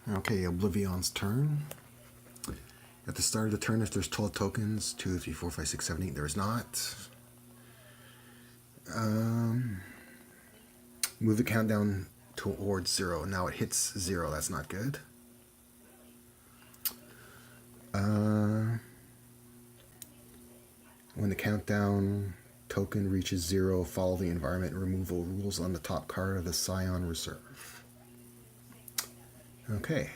Okay, Obliviaon's turn. At the start of the turn, if there's 12 tokens, 2, 3, 4, 5, 6, 7, 8, there is not. Move the countdown towards 0. Now it hits 0. That's not good. When the countdown token reaches 0, follow the environment removal rules on the top card of the Scion Reserve. Okay.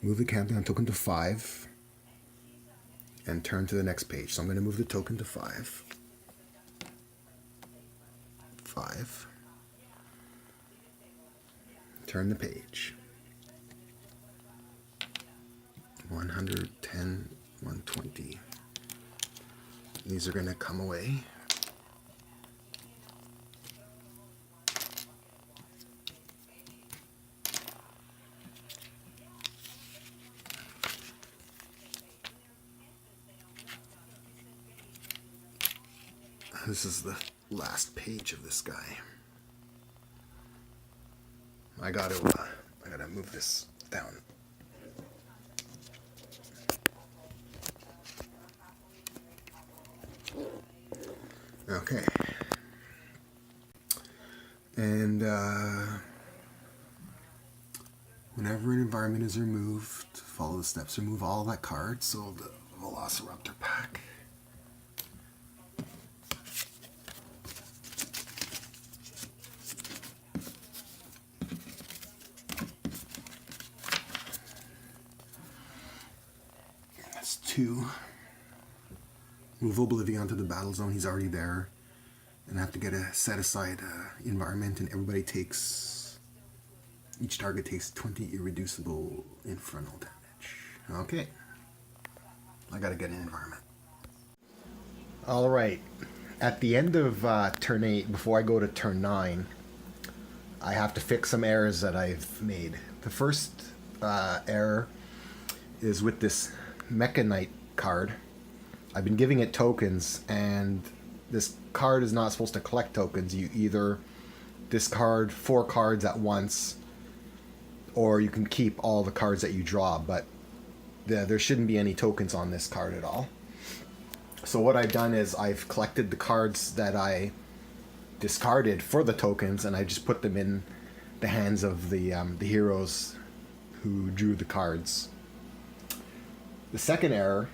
Move the countdown token to 5 and turn to the next page. So I'm going to move the token to 5. 5. Turn the page. 110, 120. These are going to come away. This is the last page of this guy. I gotta move this down. Okay. And whenever an environment is removed, follow the steps. Remove all that card. So the Velociraptor pack. That's 2. Move Oblivion to the battle zone. He's already there. And I have to get a set-aside environment, and everybody takes... Each target takes 20 irreducible infernal damage. Okay. I gotta get an environment. Alright. At the end of turn 8, before I go to turn 9, I have to fix some errors that I've made. The first error is with this Mecha Knight card. I've been giving it tokens, and this card is not supposed to collect tokens. You either discard 4 cards at once, or you can keep all the cards that you draw, but there shouldn't be any tokens on this card at all. So what I've done is I've collected the cards that I discarded for the tokens, and I just put them in the hands of the heroes who drew the cards. The second error,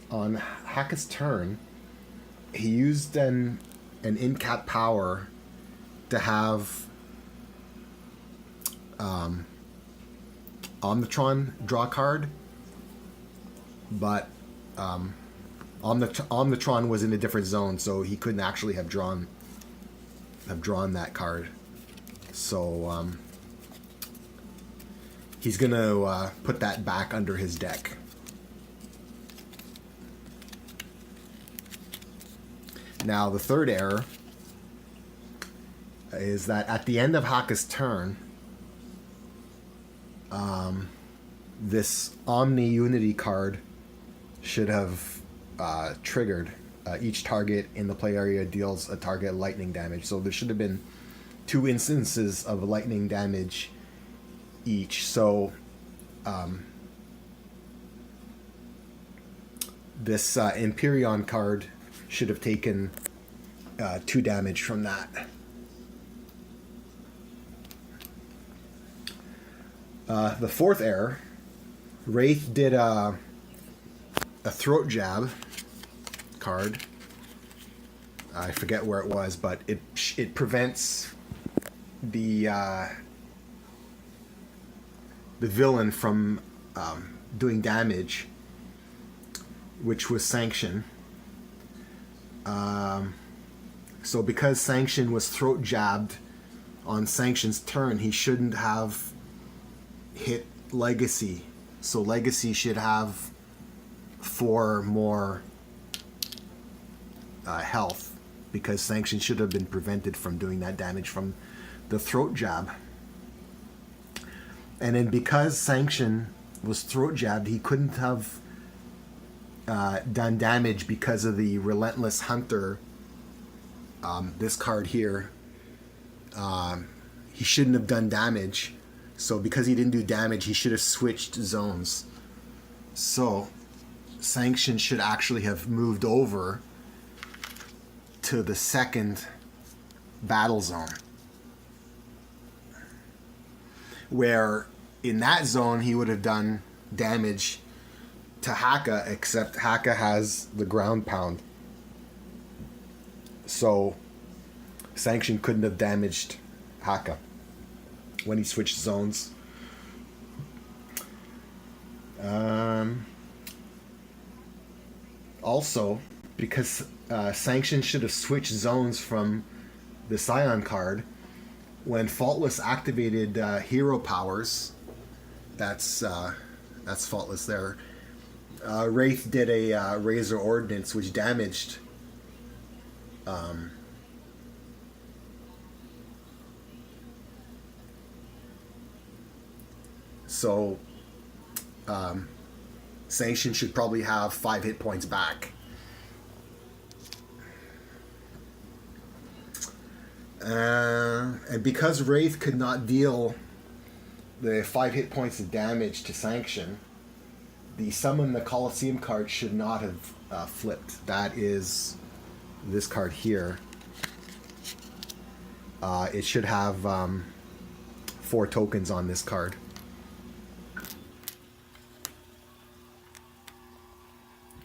on Haka's turn, he used an in-cap power to have Omnitron draw a card, but Omnitron was in a different zone, so he couldn't actually have drawn that card. So he's gonna put that back under his deck. Now, the third error is that at the end of Haka's turn, this Omni Unity card should have triggered. Each target in the play area deals a target lightning damage. So there should have been 2 instances of lightning damage each. So this Empyrean card should have taken 2 damage from that. The fourth error, Wraith did a throat jab card. I forget where it was, but it prevents the villain from doing damage, which was Sanction. So because Sanction was throat jabbed on Sanction's turn, he shouldn't have hit Legacy. So Legacy should have 4 more health, because Sanction should have been prevented from doing that damage from the throat jab. And then because Sanction was throat jabbed, he couldn't have done damage because of the Relentless Hunter, this card here, he shouldn't have done damage. So because he didn't do damage, he should have switched zones. So Sanction should actually have moved over to the second battle zone, where in that zone he would have done damage to Haka, except Haka has the ground pound. So Sanction couldn't have damaged Haka when he switched zones. Also, because Sanction should have switched zones from the Scion card, when Faultless activated hero powers, that's Faultless there. Wraith did a Razor Ordnance, which damaged so Sanction should probably have 5 hit points back. And because Wraith could not deal the 5 hit points of damage to Sanction, the Summon the Colosseum card should not have flipped. That is this card here. It should have 4 tokens on this card.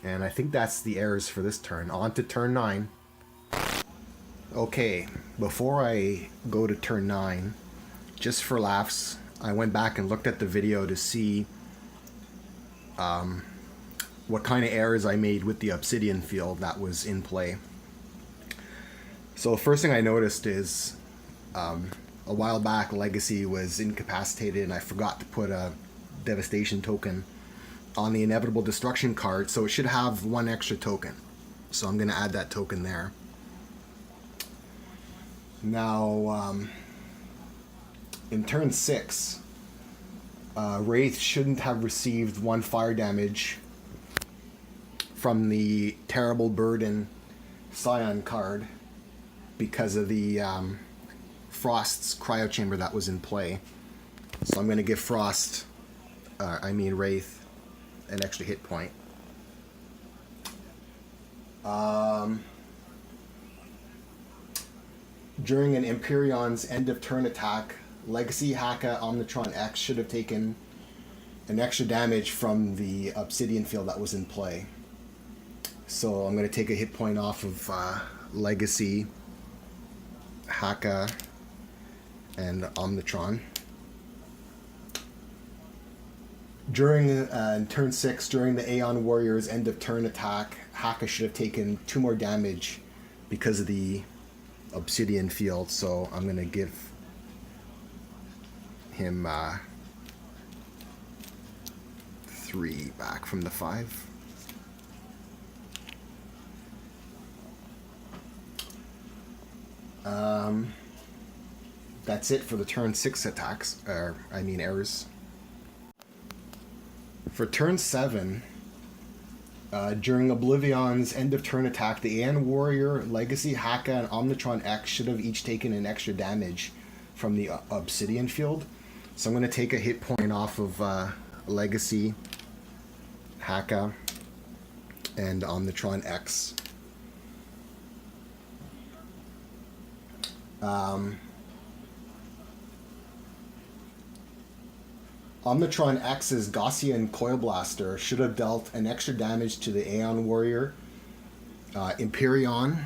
And I think that's the errors for this turn. On to turn 9. Okay, before I go to turn 9, just for laughs, I went back and looked at the video to see what kind of errors I made with the Obsidian field that was in play. So the first thing I noticed is a while back Legacy was incapacitated and I forgot to put a Devastation token on the Inevitable Destruction card, so it should have 1 extra token. So I'm going to add that token there. Now, in turn 6, Wraith shouldn't have received 1 fire damage from the Terrible Burden Scion card because of the Frost's Cryo Chamber that was in play. So I'm going to give Wraith an extra hit point. During an Emperion's end of turn attack, Legacy Haka Omnitron X should have taken an extra damage from the Obsidian field that was in play. So I'm going to take a hit point off of Legacy Haka and Omnitron. During turn 6, during the Aeon Warrior's end of turn attack, Haka should have taken 2 more damage because of the Obsidian field, so I'm going to give him 3 back from the 5. That's it for the turn 6 attacks, errors. For turn 7, during Oblivion's end of turn attack, the Aeon Warrior, Legacy Haka, and Omnitron X should have each taken an extra damage from the Obsidian field. So I'm going to take a hit point off of Legacy Haka and Omnitron X. Omnitron X's Gaussian Coil Blaster should have dealt an extra damage to the Aeon Warrior, Empyreon,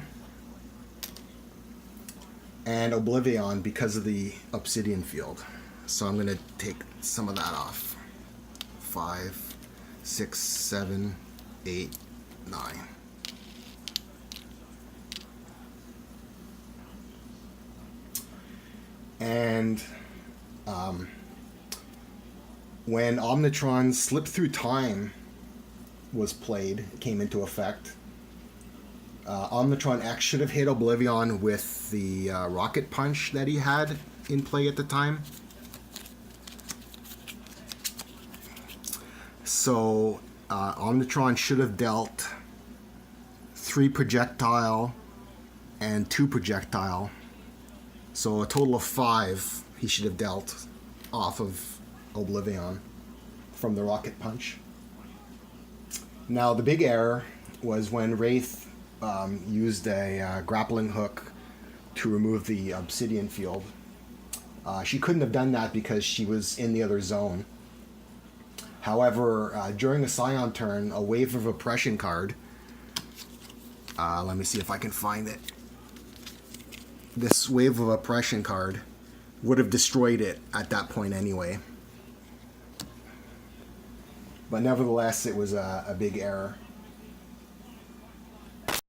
and Oblivaeon because of the Obsidian field. So I'm going to take some of that off. 5, 6, 7, 8, 9. And when Omnitron's Slip Through Time was played, came into effect, Omnitron X should have hit Oblivion with the Rocket Punch that he had in play at the time. So Omnitron should have dealt 3 projectile and 2 projectile. So a total of 5 he should have dealt off of Oblivion from the Rocket Punch. Now the big error was when Wraith used a grappling hook to remove the obsidian field. She couldn't have done that because she was in the other zone. However, during a Scion turn, a Wave of Oppression card, let me see if I can find it. This Wave of Oppression card would have destroyed it at that point anyway. But nevertheless, it was a big error.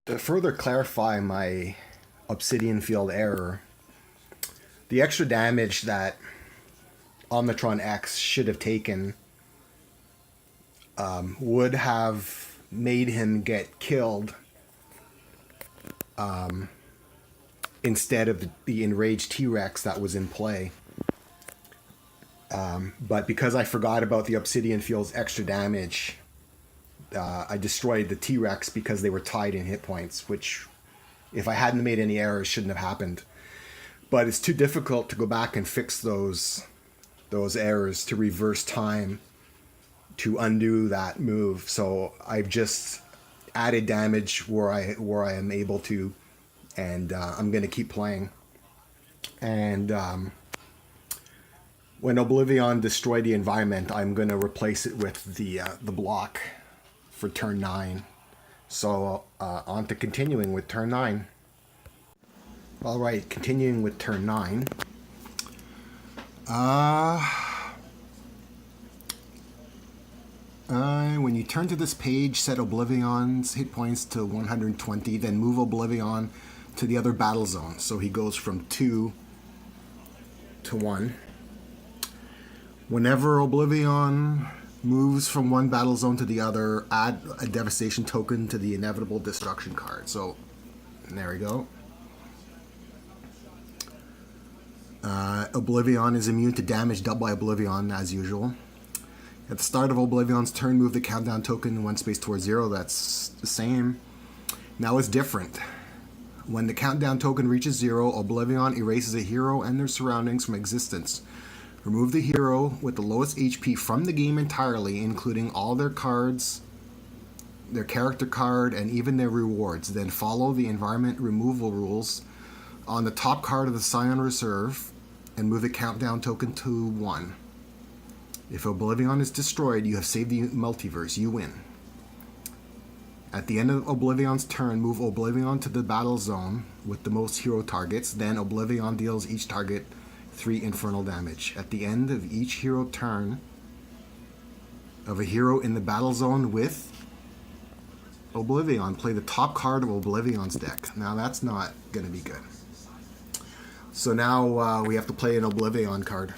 To further clarify my obsidian field error, the extra damage that Omnitron X should have taken would have made him get killed instead of the enraged T-Rex that was in play. But because I forgot about the obsidian field's extra damage, I destroyed the T-Rex because they were tied in hit points, which, if I hadn't made any errors, shouldn't have happened. But it's too difficult to go back and fix those errors, to reverse time, to undo that move. So I've just added damage where I am able to, and I'm going to keep playing. And when Oblivion destroyed the environment, I'm going to replace it with the block for turn 9. So on to continuing with turn 9. Alright, continuing with turn 9. When you turn to this page, set Oblivion's hit points to 120, then move Oblivion to the other battle zone. So he goes from 2 to 1. Whenever Oblivion moves from one battle zone to the other, add a devastation token to the inevitable destruction card. So there we go. Oblivion is immune to damage dealt by Oblivion as usual. At the start of Oblivion's turn, move the countdown token 1 space towards 0. That's the same. Now it's different. When the countdown token reaches 0, Oblivion erases a hero and their surroundings from existence. Remove the hero with the lowest HP from the game entirely, including all their cards, their character card, and even their rewards. Then follow the environment removal rules on the top card of the Scion Reserve and move the countdown token to 1. If Oblivion is destroyed, you have saved the multiverse. You win. At the end of Oblivion's turn, move Oblivion to the battle zone with the most hero targets. Then Oblivion deals each target 3 infernal damage. At the end of each hero turn of a hero in the battle zone with Oblivion, play the top card of Oblivion's deck. Now that's not going to be good. So now we have to play an Oblivion card.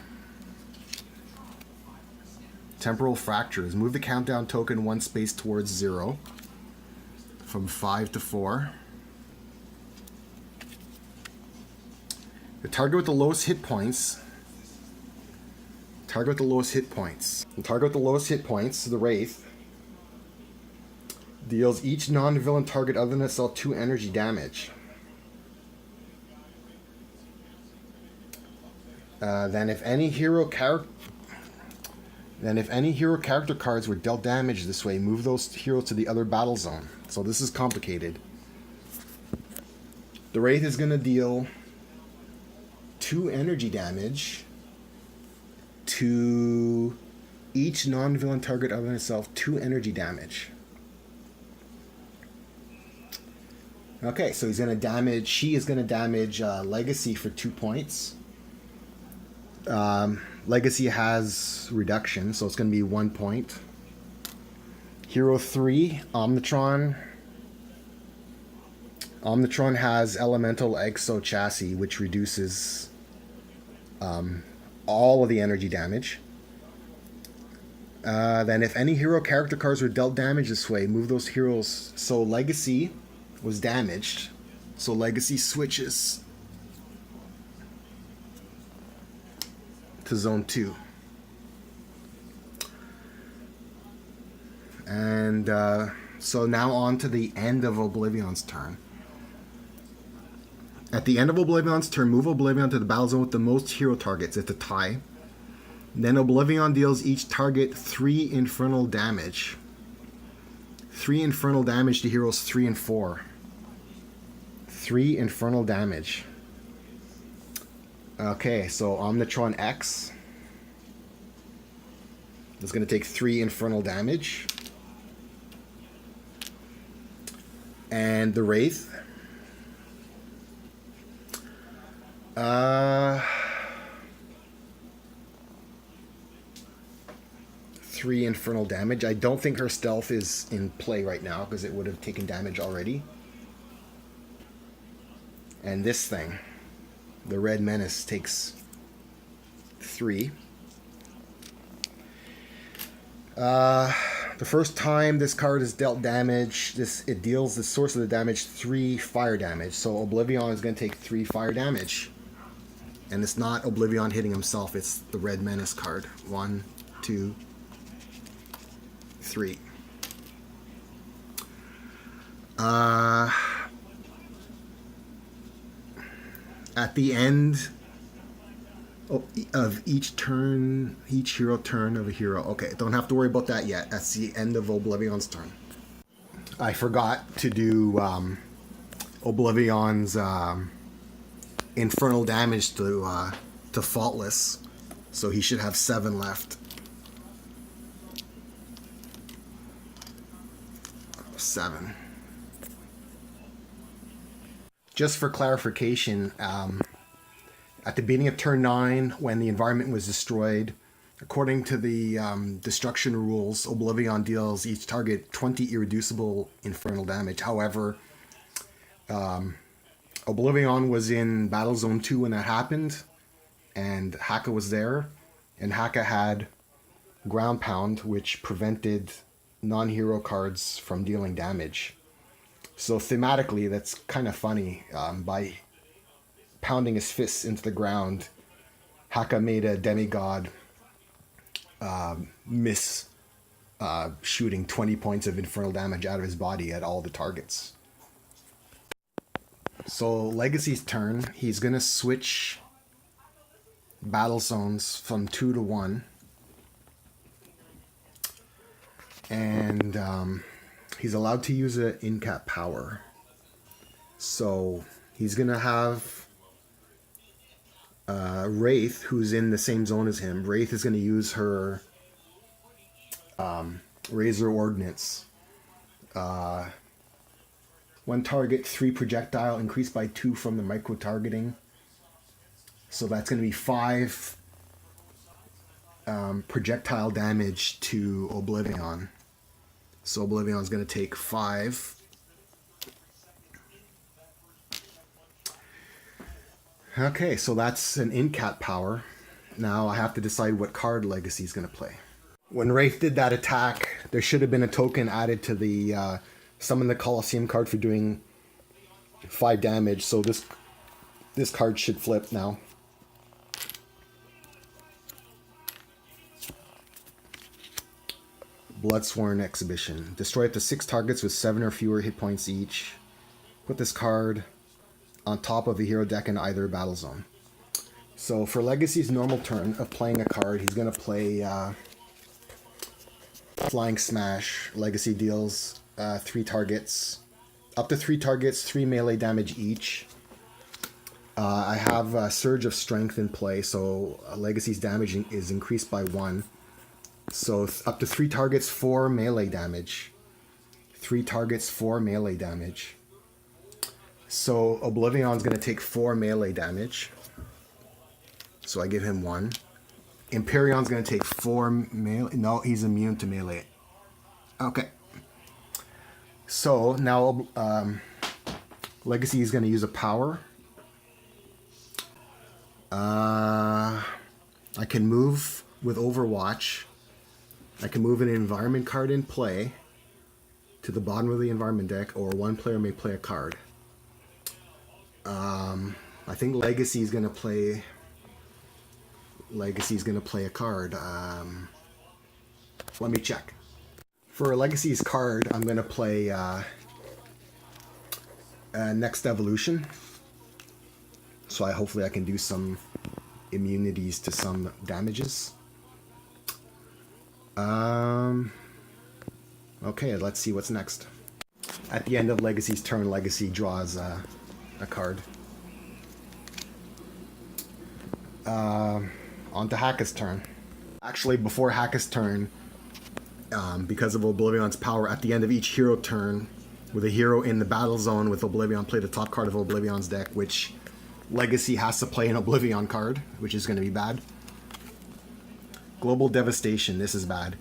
Temporal Fractures. Move the countdown token 1 space towards 0 from 5 to 4. The target with the lowest hit points. Target with the lowest hit points. The target with the lowest hit points, the Wraith, deals each non-villain target other than itself 2 energy damage. Then if any hero character cards were dealt damage this way, move those heroes to the other battle zone. So this is complicated. The Wraith is going to deal 2 energy damage to each non-villain target other than itself, 2 energy damage. Okay, so she is going to damage Legacy for 2 points. Legacy has reduction, so it's going to be 1 point. Hero 3, Omnitron. Omnitron has Elemental Exo Chassis, which reduces all of the energy damage. Then if any hero character cards were dealt damage this way, move those heroes. So Legacy was damaged, so Legacy switches to Zone 2. And so now on to the end of Oblivion's turn. At the end of Oblivion's turn, move Oblivion to the battle zone with the most hero targets. It's a tie. Then Oblivion deals each target 3 infernal damage. 3 infernal damage to heroes 3 and 4. 3 infernal damage. Okay, so Omnitron X is going to take 3 infernal damage. And the Wraith. 3 infernal damage. I don't think her stealth is in play right now because it would have taken damage already. And this thing, the Red Menace, takes 3. The first time this card is dealt damage, it deals the source of the damage 3 fire damage. So Oblivion is going to take 3 fire damage. And it's not Oblivion hitting himself, it's the Red Menace card. 1, 2, 3. At the end of each turn, each hero turn of a hero. Okay, don't have to worry about that yet. That's the end of Oblivion's turn. I forgot to do Oblivion's infernal damage to Faultless, so he should have 7 left. 7. Just for clarification, at the beginning of turn 9, when the environment was destroyed, according to the destruction rules, Oblivion deals each target 20 irreducible infernal damage. However, Oblivion was in Battle Zone 2 when that happened, and Haka was there, and Haka had Ground Pound, which prevented non-hero cards from dealing damage. So thematically, that's kind of funny. By pounding his fists into the ground, Haka made a demigod miss shooting 20 points of infernal damage out of his body at all the targets. So Legacy's turn, he's going to switch battle zones from 2 to 1. And he's allowed to use an in-cap power. So he's going to have Wraith, who's in the same zone as him. Wraith is going to use her Razor Ordnance. 1 target, 3 projectile, increased by 2 from the micro-targeting. So that's going to be 5 projectile damage to Oblivion. So Oblivion's going to take 5. Okay, so that's an in-cap power. Now I have to decide what card Legacy's going to play. When Wraith did that attack, there should have been a token added to the Summon the Colosseum card for doing 5 damage. So this card should flip now. Bloodsworn Exhibition. Destroy up to 6 targets with 7 or fewer hit points each. Put this card on top of the hero deck in either battle zone. So for Legacy's normal turn of playing a card, he's going to play Flying Smash. Legacy deals 3 targets. Up to 3 targets, 3 melee damage each. I have Surge of Strength in play, so Legacy's damage is increased by 1. So up to 3 targets, 4 melee damage. 3 targets, 4 melee damage. So Oblivion's going to take 4 melee damage. So I give him 1. Emperion's going to take 4 melee. No, he's immune to melee. Okay. So now Legacy is going to use a power. I can move with Overwatch. I can move an environment card in play to the bottom of the environment deck, or 1 player may play a card. I think Legacy's gonna play a card. Let me check. For Legacy's card, I'm gonna play Next Evolution. So hopefully I can do some immunities to some damages. Okay, let's see what's next. At the end of Legacy's turn, Legacy draws a card. On to Haka's turn. Actually, before Haka's turn, because of Oblivion's power, at the end of each hero turn, with a hero in the battle zone with Oblivion, play the top card of Oblivion's deck, which Legacy has to play an Oblivion card, which is going to be bad. Global Devastation, this is bad.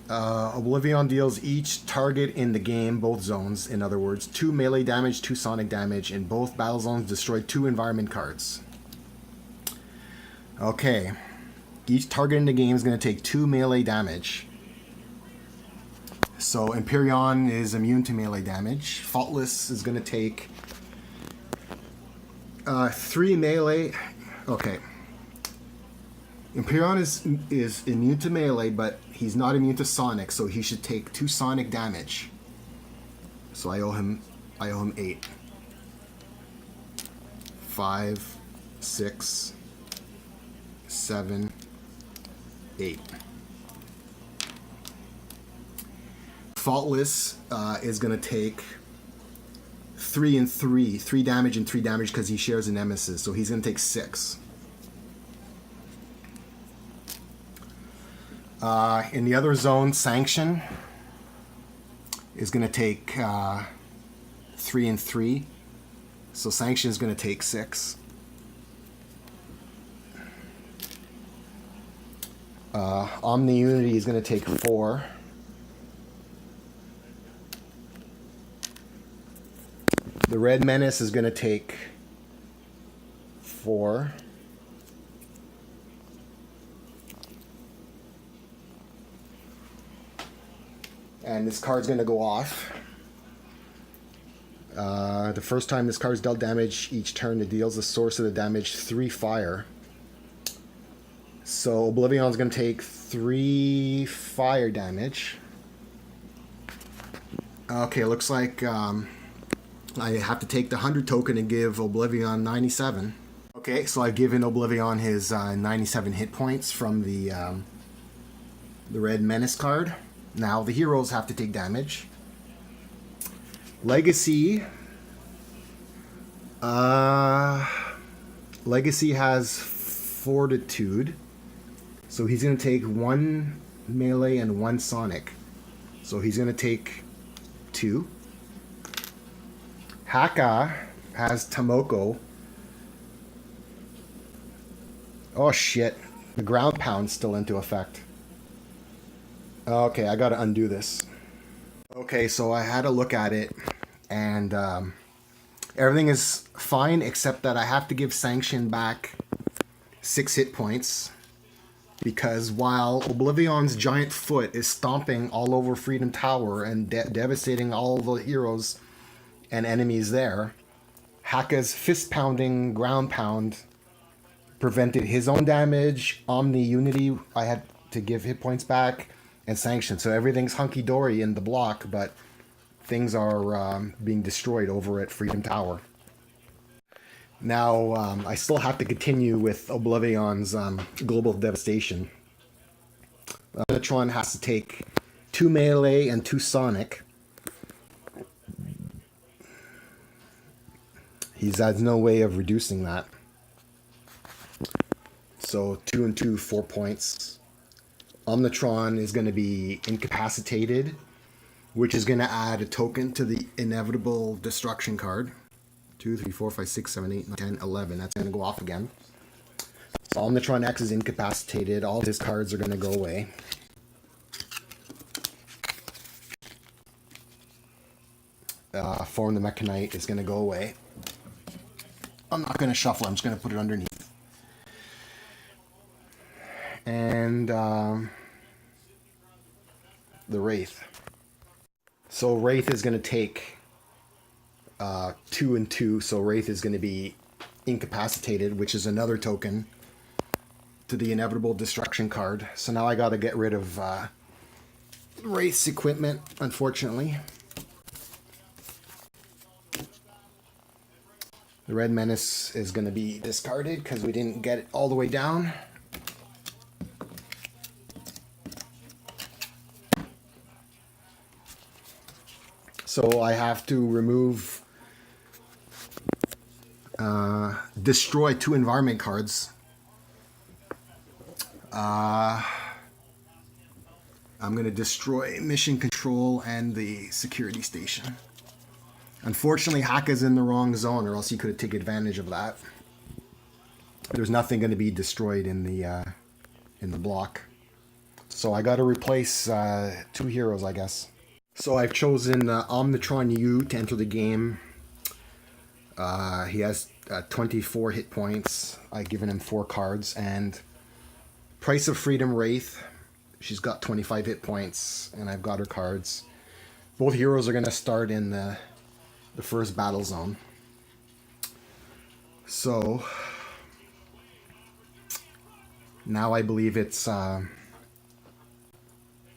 Oblivion deals each target in the game, both zones, in other words, 2 melee damage, 2 sonic damage. In both battle zones, destroy 2 environment cards. Okay. Each target in the game is going to take 2 melee damage. So Empyreon is immune to melee damage. Faultless is going to take 3 melee. Okay. Empyreon is immune to melee, but he's not immune to sonic, so he should take 2 sonic damage. So I owe him 8. 5, 6, 7, 8. Faultless is going to take 3 and 3. 3 damage and 3 damage because he shares a nemesis, so he's going to take 6. In the other zone, Sanction is going to take 3 and 3. So Sanction is going to take 6. Omni Unity is going to take 4. The Red Menace is going to take 4. And this card's going to go off. The first time this card's dealt damage each turn, it deals the source of the damage 3 fire. So Oblivion's going to take 3 fire damage. Okay, looks like I have to take the 100 token and give Oblivion 97. Okay, so I've given Oblivion his 97 hit points from the Red Menace card. Now the heroes have to take damage. Legacy. Legacy has Fortitude. So he's going to take 1 melee and 1 sonic. So he's going to take 2. Haka has Tomoko. Oh shit. The ground pound's still into effect. Okay, I gotta undo this. Okay, so I had a look at it, and everything is fine except that I have to give Sanction back 6 hit points, because while Oblivion's giant foot is stomping all over Freedom Tower and devastating all the heroes and enemies there, Haka's fist-pounding ground pound prevented his own damage. Omni Unity, I had to give hit points back, and Sanction. So everything's hunky-dory in the block, but things are being destroyed over at Freedom Tower. Now, I still have to continue with Oblivion's Global Devastation. Metatron has to take 2 melee and 2 sonic. He has no way of reducing that. So 2 and 2, 4 points. Omnitron is going to be incapacitated, which is going to add a token to the Inevitable Destruction card. 2, 3, 4, 5, 6, 7, 8, 9, 10, 11. That's going to go off again. So Omnitron X is incapacitated. All of his cards are going to go away. Form the Mechanite is going to go away. I'm not going to shuffle. I'm just going to put it underneath. And the Wraith. So Wraith is going to take 2 and 2. So Wraith is going to be incapacitated, which is another token to the Inevitable Destruction card. So now I got to get rid of Wraith's equipment, unfortunately. The red menace is going to be discarded because we didn't get it all the way down. So I have to remove, destroy 2 environment cards. I'm going to destroy Mission Control and the security station. Unfortunately, Haka's in the wrong zone, or else he could have taken advantage of that. There's nothing going to be destroyed in the block. So I got to replace 2 heroes, I guess. So I've chosen Omnitron U to enter the game. He has 24 hit points. I've given him 4 cards. And Price of Freedom Wraith. She's got 25 hit points, and I've got her cards. Both heroes are going to start in the first battle zone. So now I believe it's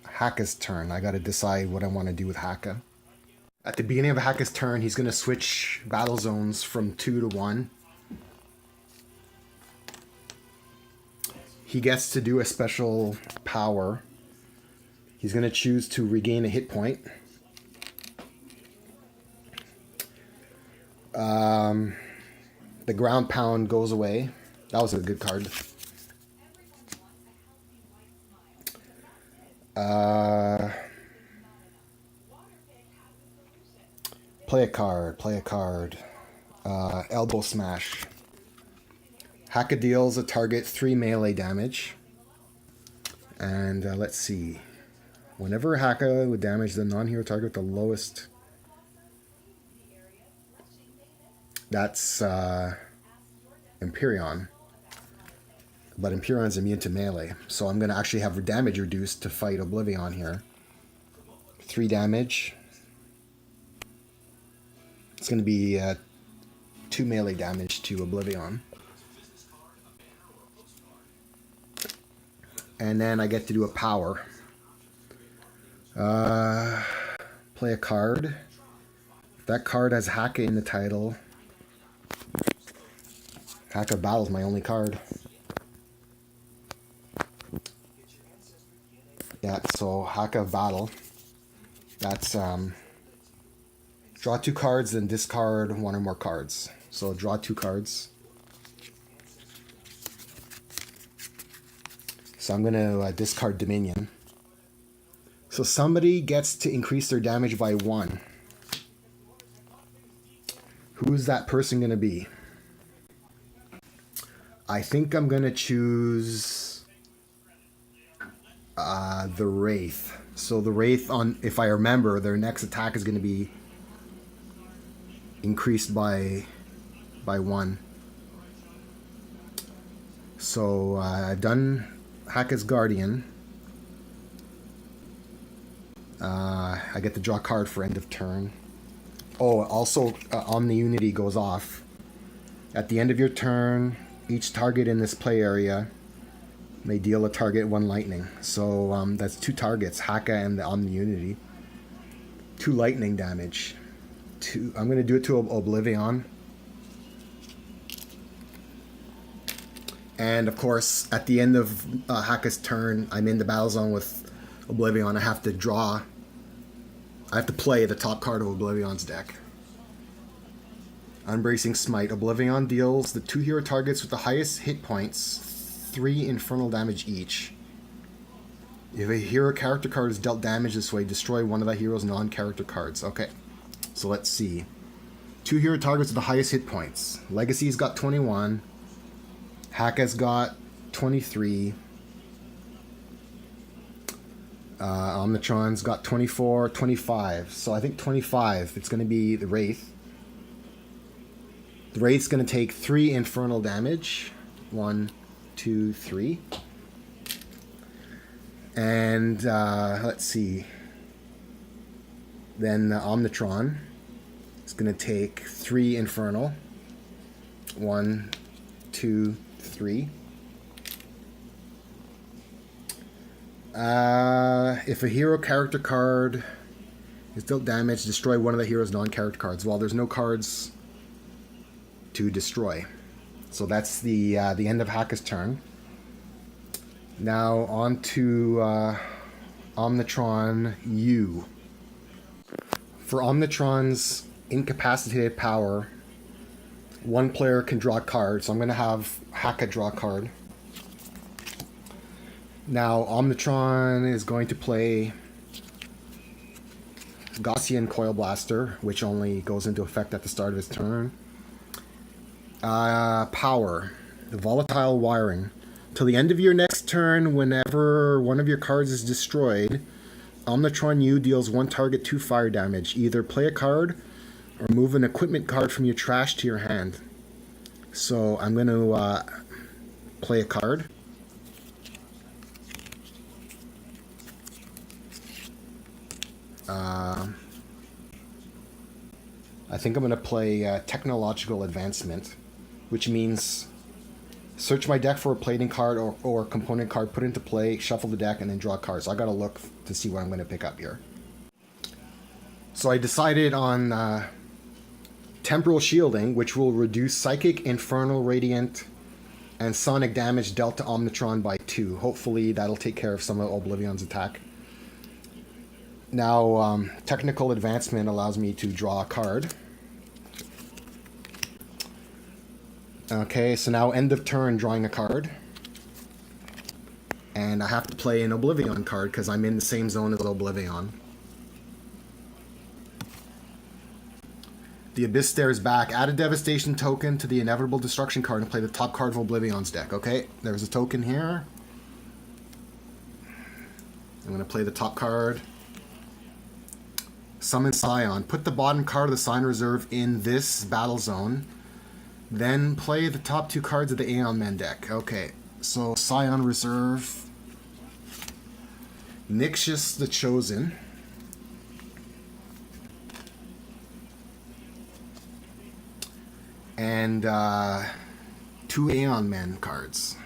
Haka's turn. I got to decide what I want to do with Haka. At the beginning of Haka's turn, he's going to switch battle zones from 2 to 1. He gets to do a special power. He's going to choose to regain a hit point. The ground pound goes away. That was a good card. Play a card. Elbow Smash. Haka deals a target 3 melee damage. And let's see. Whenever Haka would damage the non-hero target with the lowest... That's Empyrean. But Empyrean's immune to melee. So I'm going to actually have damage reduced to fight Oblivaeon here. 3 damage. It's going to be 2 melee damage to Oblivaeon. And then I get to do a power. Play a card. If that card has Haka in the title, Haka Battle's my only card. Yeah, so Haka Battle. That's draw 2 cards, then discard 1 or more cards. So draw 2 cards. So I'm going to discard Dominion. So somebody gets to increase their damage by 1. Who's that person going to be? I think I'm going to choose the Wraith. So the Wraith, if I remember, their next attack is going to be increased by 1. So I've done Haka's Guardian. I get to draw a card for end of turn. Oh, also Omni Unity goes off. At the end of your turn, each target in this play area may deal a target 1 lightning. So that's 2 targets, Haka and the Omni Unity. 2 lightning damage. I'm going to do it to Oblivaeon. And of course, at the end of Haka's turn, I'm in the battle zone with Oblivaeon. I have to play the top card of Oblivion's deck. Unbracing Smite. Oblivaeon deals the 2 hero targets with the highest hit points 3 infernal damage each. If a hero character card is dealt damage this way, destroy one of that hero's non-character cards. Okay, so let's see. 2 hero targets with the highest hit points. Legacy's got 21. Haka's got 23. Omnitron's got 24, 25. So I think 25, it's going to be the Wraith. The Wraith's going to take 3 infernal damage. 1, 2, 3. And let's see. Then Omnitron is going to take 3 infernal. 1, 2, 3. If a hero character card is dealt damage, destroy one of the hero's non-character cards. Well, there's no cards to destroy. So that's the end of Haka's turn. Now on to Omnitron U. For Omnitron's incapacitated power, one player can draw a card. So I'm going to have Haka draw a card. Now Omnitron is going to play Gaussian Coil Blaster, which only goes into effect at the start of his turn. Power. Volatile Wiring. Till the end of your next turn, whenever one of your cards is destroyed, Omnitron U deals one target 2 fire damage. Either play a card or move an equipment card from your trash to your hand. So I'm going to play a card. I think I'm going to play Technological Advancement, which means search my deck for a plating card or component card, put it into play, shuffle the deck, and then draw cards. So I got to look to see what I'm going to pick up here. So I decided on Temporal Shielding, which will reduce Psychic, Infernal, Radiant, and Sonic damage dealt to Omnitron by 2. Hopefully that'll take care of some of Oblivion's attack. Now, Technical Advancement allows me to draw a card. Okay, so now end of turn, drawing a card. And I have to play an Oblivaeon card because I'm in the same zone as Oblivaeon. The Abyss stares back. Add a Devastation token to the Inevitable Destruction card and play the top card of Oblivion's deck. Okay, there's a token here. I'm going to play the top card. Summon Scion. Put the bottom card of the Scion Reserve in this battle zone. Then play the top 2 cards of the Aeon Men deck. Okay, so Scion Reserve. Nyxus the Chosen. And 2 Aeon Men cards.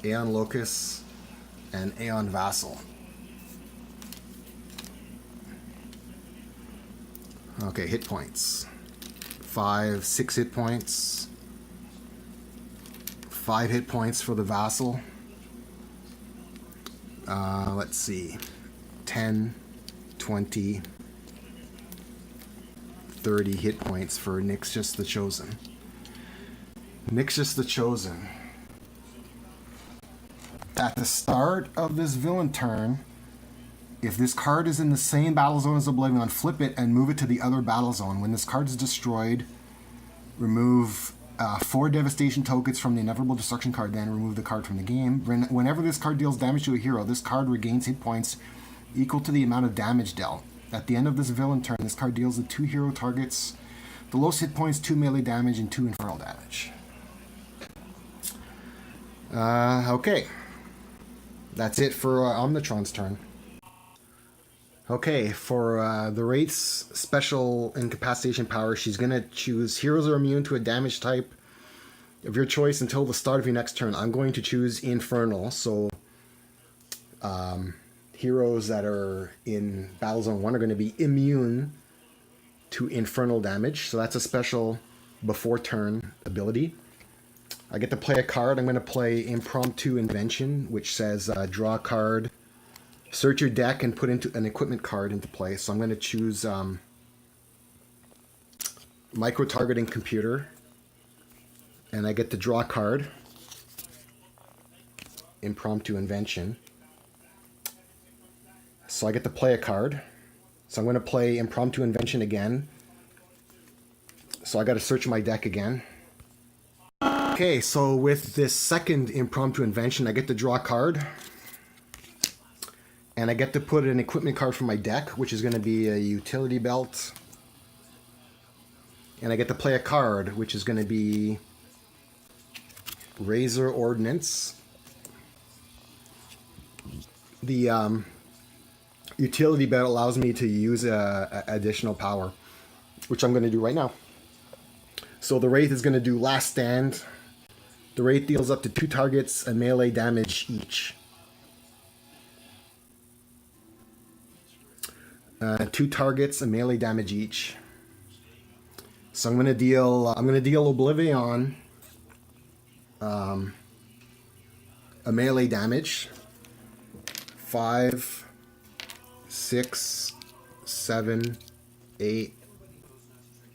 Aeon Locus and Aeon Vassal. Okay, hit points. 5, 6 hit points. 5 hit points for the Vassal. Let's see. 10, 20, 30 hit points for Nyxus the Chosen. Nyxus the Chosen. At the start of this villain turn, if this card is in the same battle zone as Oblivion, flip it and move it to the other battle zone. When this card is destroyed, remove 4 Devastation tokens from the Inevitable Destruction card, then remove the card from the game. Whenever this card deals damage to a hero, this card regains hit points equal to the amount of damage dealt. At the end of this villain turn, this card deals the 2 hero targets the lowest hit points, 2 melee damage, and 2 infernal damage. Okay. That's it for Omnitron's turn. Okay, for the Wraith's special incapacitation power, she's going to choose heroes are immune to a damage type of your choice until the start of your next turn. I'm going to choose Infernal, so heroes that are in Battle Zone 1 are going to be immune to infernal damage, so that's a special before turn ability. I get to play a card. I'm going to play Impromptu Invention, which says draw a card, search your deck, and put into an equipment card into play. So I'm going to choose Micro-Targeting Computer, and I get to draw a card, Impromptu Invention. So I get to play a card. So I'm going to play Impromptu Invention again. So I got to search my deck again. Okay, so with this second Impromptu Invention, I get to draw a card. And I get to put an equipment card from my deck, which is going to be a Utility Belt. And I get to play a card, which is going to be Razor Ordnance. The Utility Belt allows me to use additional power, which I'm going to do right now. So the Wraith is going to do Last Stand. The Wraith deals up to 2 targets and melee damage each. 2 targets and melee damage each. So I'm gonna deal Oblivion a melee damage. 5, 6, 7, 8,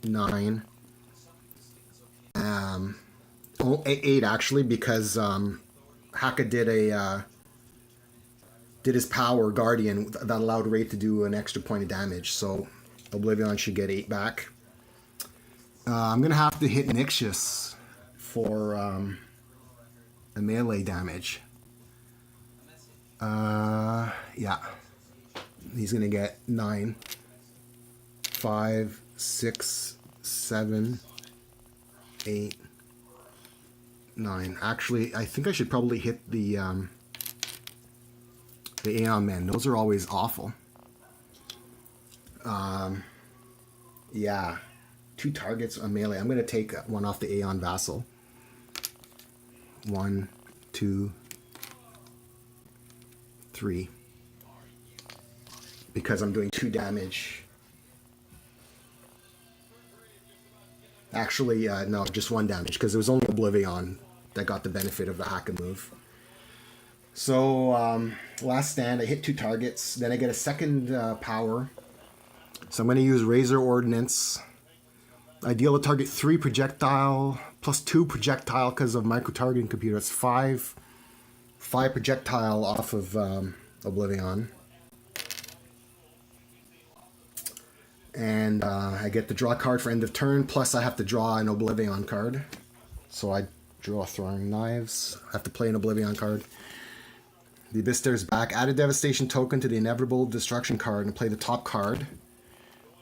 9. 8 actually, because Haka did his power Guardian that allowed Wraith to do an extra point of damage. So Oblivion should get 8 back. I'm gonna have to hit Nixius for a melee damage. Yeah. He's gonna get 9. 5, 6, 7, 8, 9. Actually, I think I should probably hit the Aeon Men. Those are always awful. Yeah. 2 targets on melee. I'm gonna take one off the Aeon Vassal. 1, 2, 3. Because I'm doing 2 damage. Actually, no, just 1 damage, because it was only Oblivion that got the benefit of the Haka move. So, last stand, I hit 2 targets, then I get a second power. So I'm going to use Razor Ordnance. I deal a target 3 projectile, plus 2 projectile because of micro-targeting computer. It's 5 projectile off of Oblivion. And I get to draw a card for end of turn, plus I have to draw an Oblivion card. So I draw Throwing Knives. I have to play an Oblivion card. The Abyss Stare's back. Add a Devastation token to the Inevitable Destruction card and play the top card.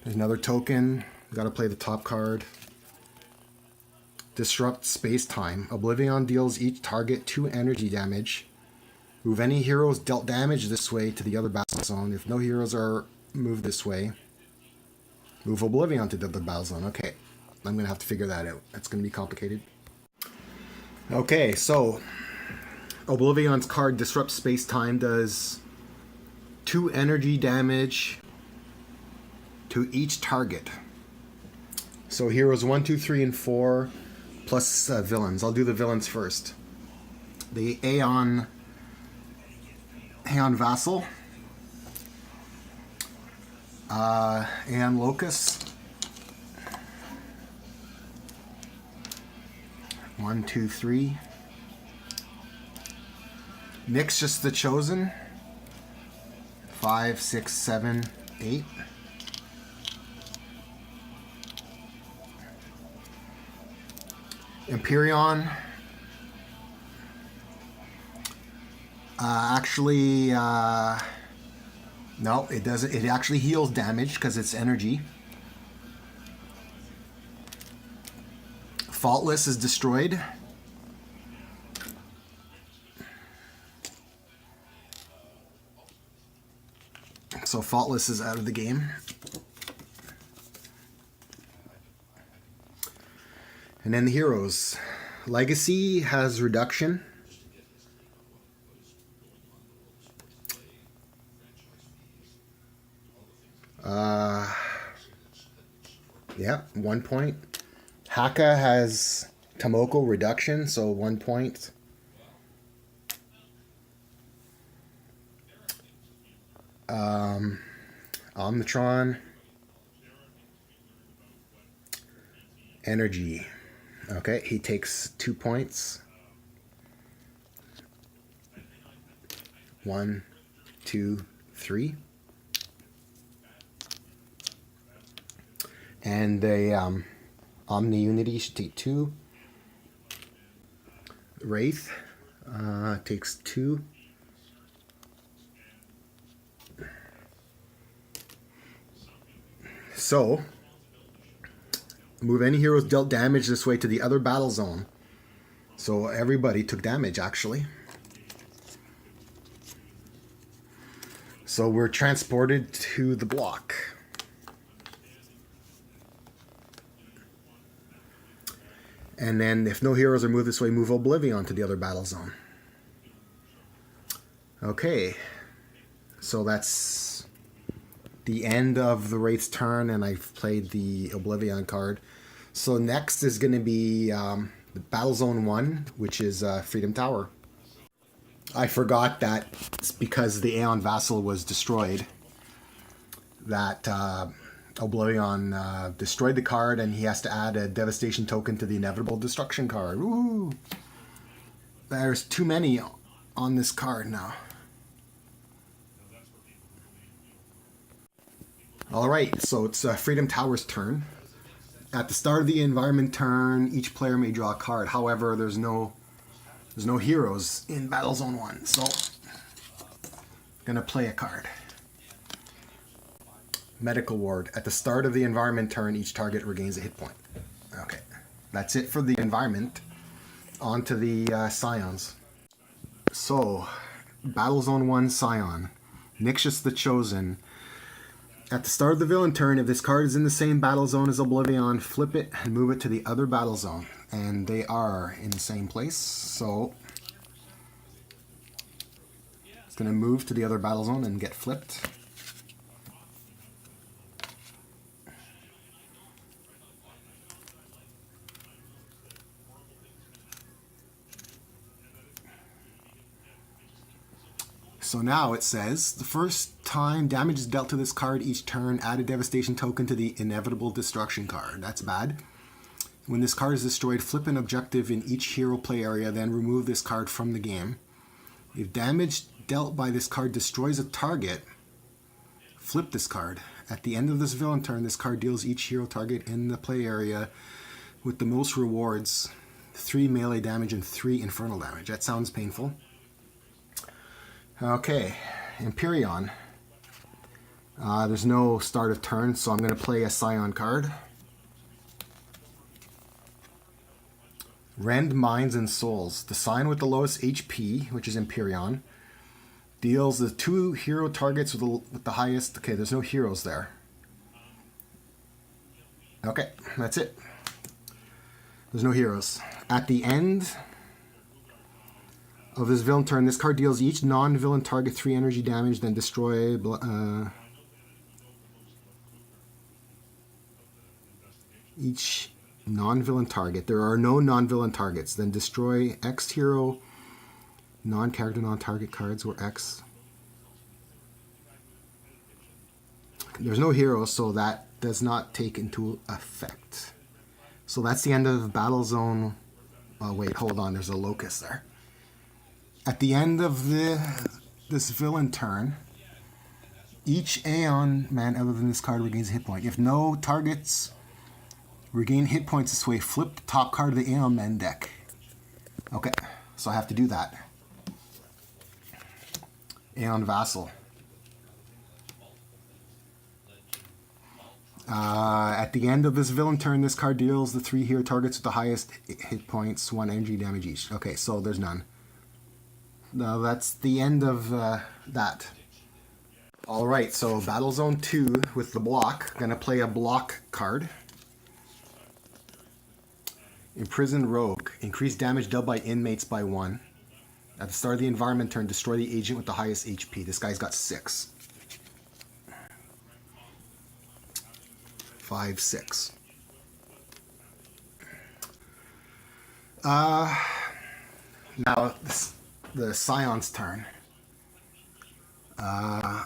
There's another token. Got to play the top card. Disrupt Space-Time. Oblivion deals each target 2 energy damage. Move any heroes dealt damage this way to the other battle zone. If no heroes are moved this way, move Oblivion to the other battle zone. Okay, I'm going to have to figure that out. That's going to be complicated. Okay, so Oblivion's card Disrupt Space-Time does 2 energy damage to each target. So heroes 1, 2, 3, and 4, plus villains. I'll do the villains first. The Aeon Vassal. Aeon Locust. 1, 2, 3. Nixius the Chosen. 5, 6, 7, 8. Empyreon. No, it doesn't. It actually heals damage because it's energy. Faultless is destroyed. So Faultless is out of the game. And then the heroes. Legacy has reduction. Yeah, 1 point. Haka has Tomoko reduction, so 1 point. Omnitron. Energy. Okay, he takes 2 points. 1, 2, 3. And the Omni Unity should take 2. Wraith takes 2. So, move any heroes dealt damage this way to the other battle zone. So everybody took damage, actually. So we're transported to the block. And then if no heroes are moved this way, move Oblivion to the other battle zone. Okay. So that's the end of the Wraith's turn, and I've played the Oblivion card. So next is going to be the Battle Zone 1, which is Freedom Tower. I forgot that it's because the Aeon Vassal was destroyed that Oblivion destroyed the card, and he has to add a Devastation token to the Inevitable Destruction card. Woo! There's too many on this card now. Alright, so it's Freedom Tower's turn. At the start of the environment turn, each player may draw a card. However, there's no heroes in Battle Zone 1, so I'm gonna play a card. Medical Ward. At the start of the environment turn, each target regains a hit point. Okay, that's it for the environment. On to the Scions. So, Battle Zone 1 Scion. Nixius the Chosen. At the start of the villain turn, if this card is in the same battle zone as Oblivion, flip it and move it to the other battle zone. And they are in the same place, so it's going to move to the other battle zone and get flipped. So now it says, the first time damage is dealt to this card each turn, add a Devastation token to the Inevitable Destruction card. That's bad. When this card is destroyed, flip an objective in each hero play area, then remove this card from the game. If damage dealt by this card destroys a target, flip this card. At the end of this villain turn, this card deals each hero target in the play area with the most rewards, 3 melee damage and 3 infernal damage. That sounds painful. Okay, Empyreon. There's no start of turn, so I'm going to play a Scion card. Rend Minds and Souls. The Scion with the lowest HP, which is Empyreon, deals the 2 hero targets with the highest... Okay, there's no heroes there. Okay, that's it. There's no heroes. At the end of this villain turn, this card deals each non-villain target 3 energy damage, then destroy each non-villain target. There are no non-villain targets. Then destroy X hero, non-character, non-target cards, or X. There's no hero, so that does not take into effect. So that's the end of Battle Zone. Oh wait, hold on, there's a locust there. At the end of this villain turn, each Aeon man other than this card regains a hit point. If no targets regain hit points this way, flip the top card of the Aeon man deck. Okay, so I have to do that. Aeon Vassal. At the end of this villain turn, this card deals the 3 hero targets with the highest hit points, 1 energy damage each. Okay, so there's none. No, that's the end of that. Alright, so Battle Zone 2 with the block. Gonna play a block card. Imprisoned Rogue. Increase damage dealt by inmates by 1. At the start of the environment turn, destroy the agent with the highest HP. This guy's got 6. 5, 6. Now, the Scion's turn. At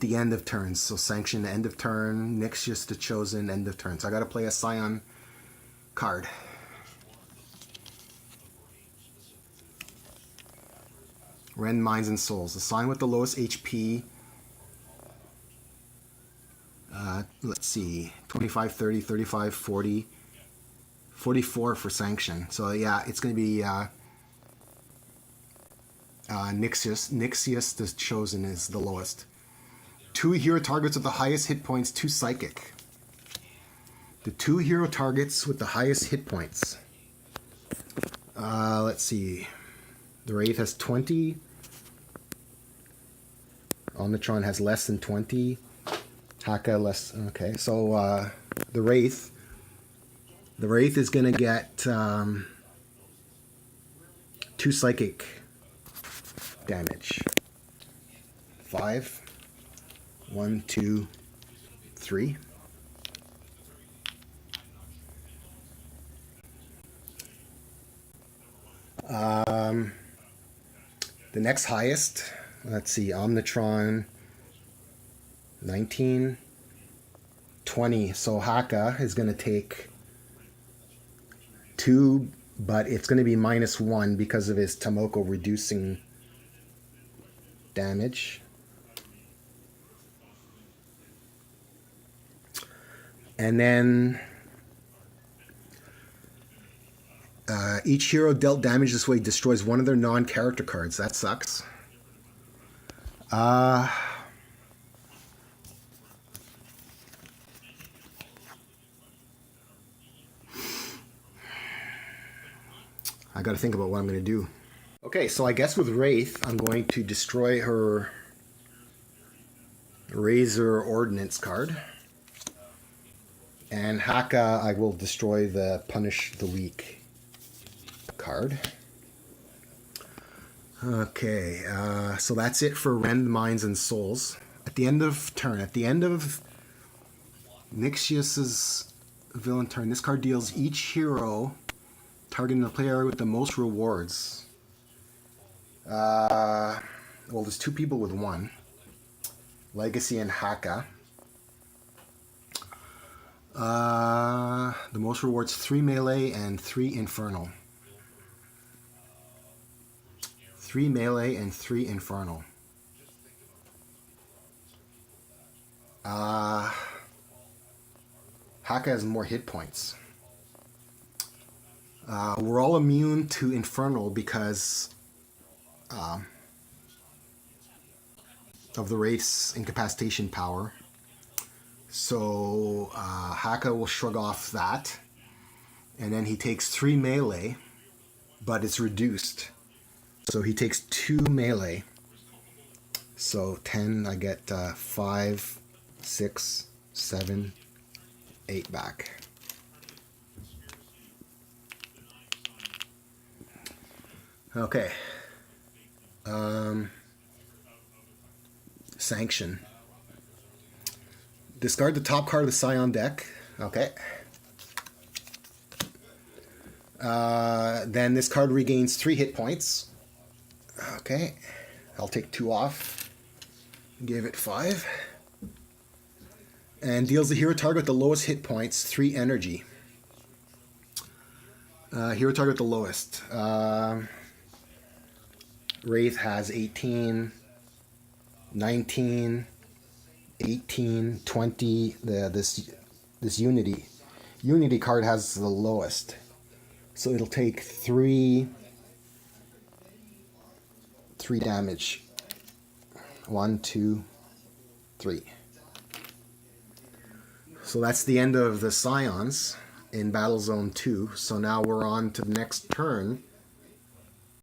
the end of turns, so Sanction, end of turn, Nixius the Chosen, end of turn. So I gotta play a Scion card. Rend Minds and Souls. The Scion with the lowest HP. Let's see, 25, 30, 35, 40. 44 for Sanction. So yeah, it's going to be Nixius the Chosen is the lowest. 2 hero targets with the highest hit points, 2 Psychic. The 2 hero targets with the highest hit points. Let's see. The Wraith has 20. Omnitron has less than 20. Haka less. Okay, so the Wraith. The Wraith is going to get 2 psychic damage. 5. 1, 2, 3. The next highest, let's see, Omnitron, 19, 20. So Haka is going to take 2, but it's going to be -1 because of his Tomoko reducing damage. And then each hero dealt damage this way destroys one of their non-character cards. That sucks. I got to think about what I'm going to do. Okay, so I guess with Wraith, I'm going to destroy her Razor Ordnance card. And Haka, I will destroy the Punish the Weak card. Okay, so that's it for Rend Minds and Souls. At the end of turn, at the end of Nixius's villain turn, this card deals each hero targeting the player with the most rewards. Well, there's 2 people with 1. Legacy and Haka. The most rewards 3 melee and 3 infernal. 3 melee and 3 infernal. Haka has more hit points. We're all immune to infernal because of the Wraith's incapacitation power. So Haka will shrug off that, and then he takes 3 melee, but it's reduced. So he takes 2 melee. So 10, I get 5, 6, 7, 8 back. Okay. Sanction. Discard the top card of the Scion deck. Okay. Then this card regains 3 hit points. Okay. I'll take 2 off. Give it 5. And deals the hero target with the lowest hit points 3 energy. Hero target with the lowest. Wraith has 18, 19, 18, 20. This Unity card has the lowest. So it'll take 3 damage. 1, 2, 3. So that's the end of the Scions in Battle Zone 2. So now we're on to the next turn,